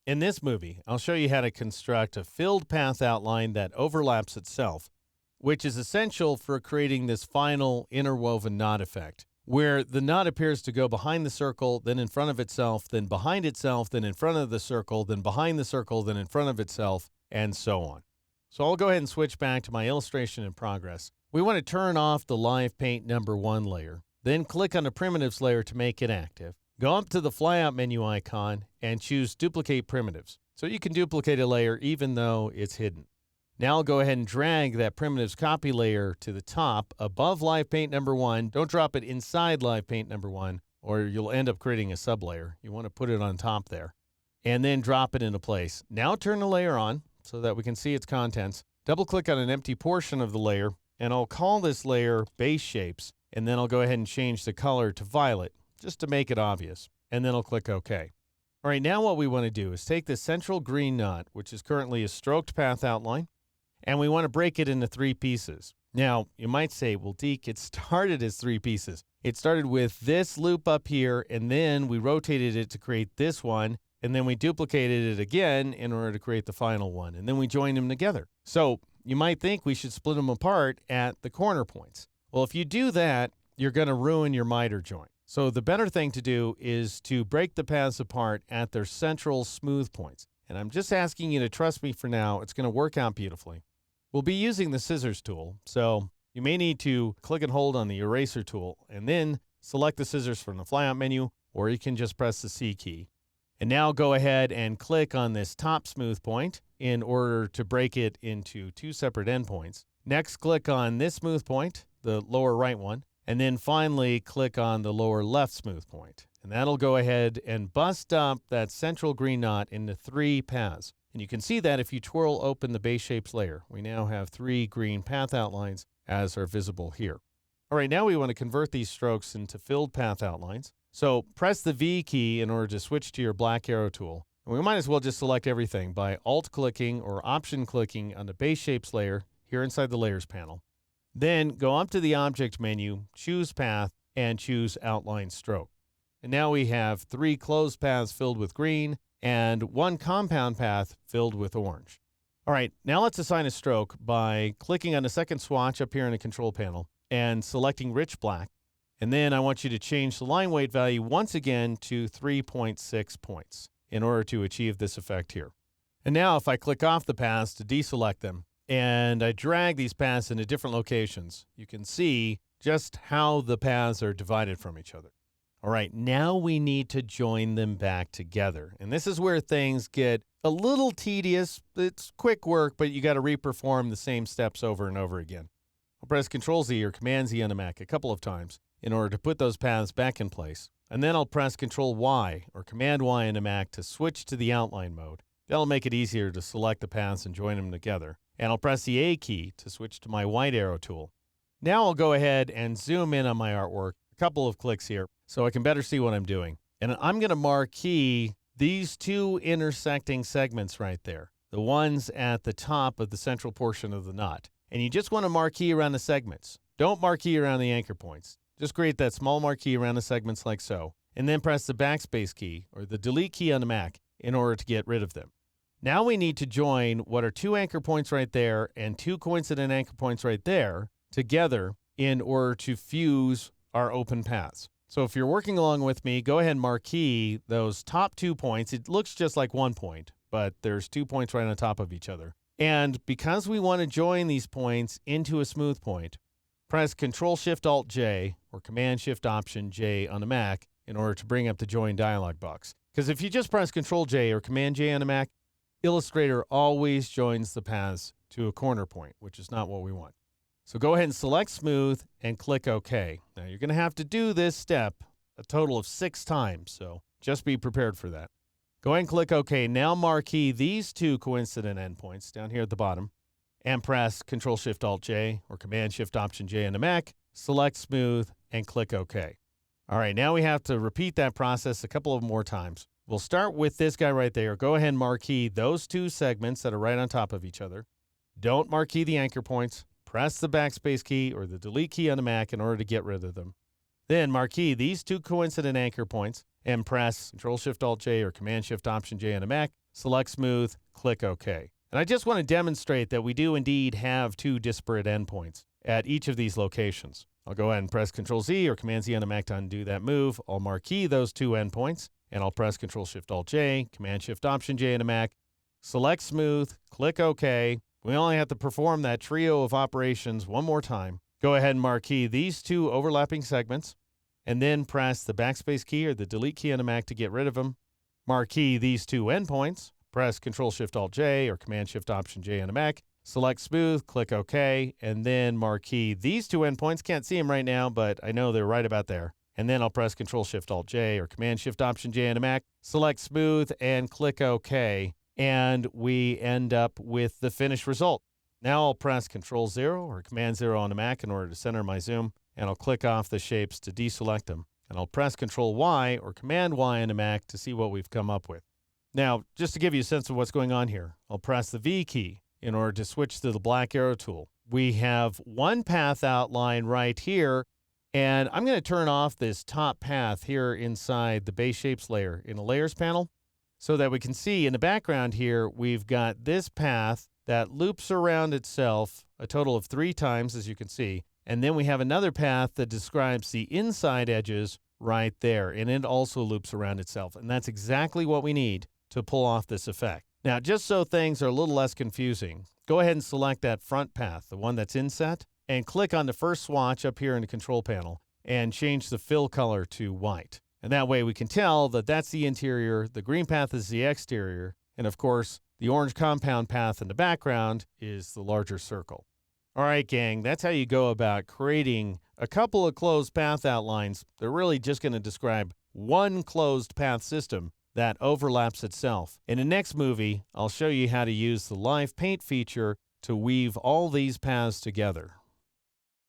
In this movie, I'll show you how to construct a filled path outline that overlaps itself, which is essential for creating this final interwoven knot effect, where the knot appears to go behind the circle, then in front of itself, then behind itself, then in front of the circle, then behind the circle, then in front of itself, and so on. So I'll go ahead and switch back to my illustration in progress. We want to turn off the Live Paint number 1 layer, then click on the Primitives layer to make it active. Go up to the flyout menu icon and choose Duplicate Primitives. So you can duplicate a layer even though it's hidden. Now I'll go ahead and drag that Primitives copy layer to the top above Live Paint number 1. Don't drop it inside Live Paint number 1 or you'll end up creating a sublayer. You want to put it on top there. And then drop it into place. Now turn the layer on so that we can see its contents. Double click on an empty portion of the layer and I'll call this layer Base Shapes. And then I'll go ahead and change the color to violet, just to make it obvious, and then I'll click OK. All right, now what we want to do is take the central green knot, which is currently a stroked path outline, and we want to break it into 3 pieces. Now, you might say, well, Deke, it started as 3 pieces. It started with this loop up here, and then we rotated it to create this one, and then we duplicated it again in order to create the final one, and then we joined them together. So you might think we should split them apart at the corner points. Well, if you do that, you're going to ruin your miter joint. So the better thing to do is to break the paths apart at their central smooth points. And I'm just asking you to trust me for now. It's going to work out beautifully. We'll be using the scissors tool, so you may need to click and hold on the eraser tool and then select the scissors from the flyout menu, or you can just press the C key. And now go ahead and click on this top smooth point in order to break it into 2 separate endpoints. Next, click on this smooth point, the lower right one, and then finally click on the lower left smooth point. And that'll go ahead and bust up that central green knot into 3 paths. And you can see that if you twirl open the Base Shapes layer. We now have 3 green path outlines as are visible here. All right, now we want to convert these strokes into filled path outlines. So press the V key in order to switch to your black arrow tool. And we might as well just select everything by Alt-clicking or Option-clicking on the Base Shapes layer here inside the Layers panel. Then go up to the Object menu, choose Path, and choose Outline Stroke. And now we have 3 closed paths filled with green and 1 compound path filled with orange. All right, now let's assign a stroke by clicking on the second swatch up here in the control panel and selecting Rich Black. And then I want you to change the line weight value once again to 3.6 points in order to achieve this effect here. And now if I click off the paths to deselect them, and I drag these paths into different locations, you can see just how the paths are divided from each other. All right, now we need to join them back together. And this is where things get a little tedious. It's quick work, but you got to reperform the same steps over and over again. I'll press Ctrl-Z or Command-Z on the Mac a couple of times in order to put those paths back in place. And then I'll press Ctrl-Y or Command-Y on the Mac to switch to the outline mode. That'll make it easier to select the paths and join them together. And I'll press the A key to switch to my white arrow tool. Now I'll go ahead and zoom in on my artwork, a couple of clicks here, so I can better see what I'm doing. And I'm going to marquee these 2 intersecting segments right there, the ones at the top of the central portion of the knot. And you just want to marquee around the segments. Don't marquee around the anchor points. Just create that small marquee around the segments like so, and then press the backspace key or the delete key on the Mac in order to get rid of them. Now we need to join what are 2 anchor points right there and 2 coincident anchor points right there together in order to fuse our open paths. So if you're working along with me, go ahead and marquee those top 2 points. It looks just like 1 point, but there's 2 points right on top of each other. And because we want to join these points into a smooth point, press Ctrl-Shift-Alt-J or Command-Shift-Option-J on the Mac in order to bring up the Join dialog box. Because if you just press Ctrl-J or Command-J on the Mac, Illustrator always joins the paths to a corner point, which is not what we want. So go ahead and select Smooth and click OK. Now you're going to have to do this step a total of 6 times, so just be prepared for that. Go ahead and click OK. Now marquee these 2 coincident endpoints down here at the bottom and press Ctrl-Shift-Alt-J or Command-Shift-Option-J on the Mac, select Smooth, and click OK. All right, now we have to repeat that process a couple of more times. We'll start with this guy right there. Go ahead and marquee those 2 segments that are right on top of each other. Don't marquee the anchor points. Press the backspace key or the delete key on the Mac in order to get rid of them. Then marquee these 2 coincident anchor points and press Control-Shift-Alt-J or Command-Shift-Option-J on a Mac, select Smooth, click OK. And I just want to demonstrate that we do indeed have two disparate endpoints at each of these locations. I'll go ahead and press Control-Z or Command-Z on a Mac to undo that move. I'll marquee those two endpoints, and I'll press Control-Shift-Alt-J, Command-Shift-Option-J on a Mac, select Smooth, click OK. We only have to perform that trio of operations one more time. Go ahead and marquee these two overlapping segments, and then press the backspace key or the delete key on a Mac to get rid of them. Marquee these two endpoints, press Control-Shift-Alt-J or Command-Shift-Option-J on a Mac, select Smooth, click OK, and then marquee these two endpoints. Can't see them right now, but I know they're right about there. And then I'll press Control-Shift-Alt-J or Command-Shift-Option-J on a Mac, select Smooth, and click OK, and we end up with the finished result. Now I'll press Control-0 or Command-0 on a Mac in order to center my zoom, and I'll click off the shapes to deselect them. And I'll press Control-Y or Command-Y on a Mac to see what we've come up with. Now, just to give you a sense of what's going on here, I'll press the V key in order to switch to the black arrow tool. We have one path outline right here, and I'm going to turn off this top path here inside the base shapes layer in the layers panel so that we can see in the background here, we've got this path that loops around itself a total of 3 times, as you can see. And then we have another path that describes the inside edges right there, and it also loops around itself. And that's exactly what we need to pull off this effect. Now, just so things are a little less confusing, go ahead and select that front path, the one that's inset, and click on the first swatch up here in the control panel and change the fill color to white. And that way we can tell that that's the interior, the green path is the exterior, and of course, the orange compound path in the background is the larger circle. All right, gang, that's how you go about creating a couple of closed path outlines. They're really just going to describe one closed path system that overlaps itself. In the next movie, I'll show you how to use the Live Paint feature to weave all these paths together.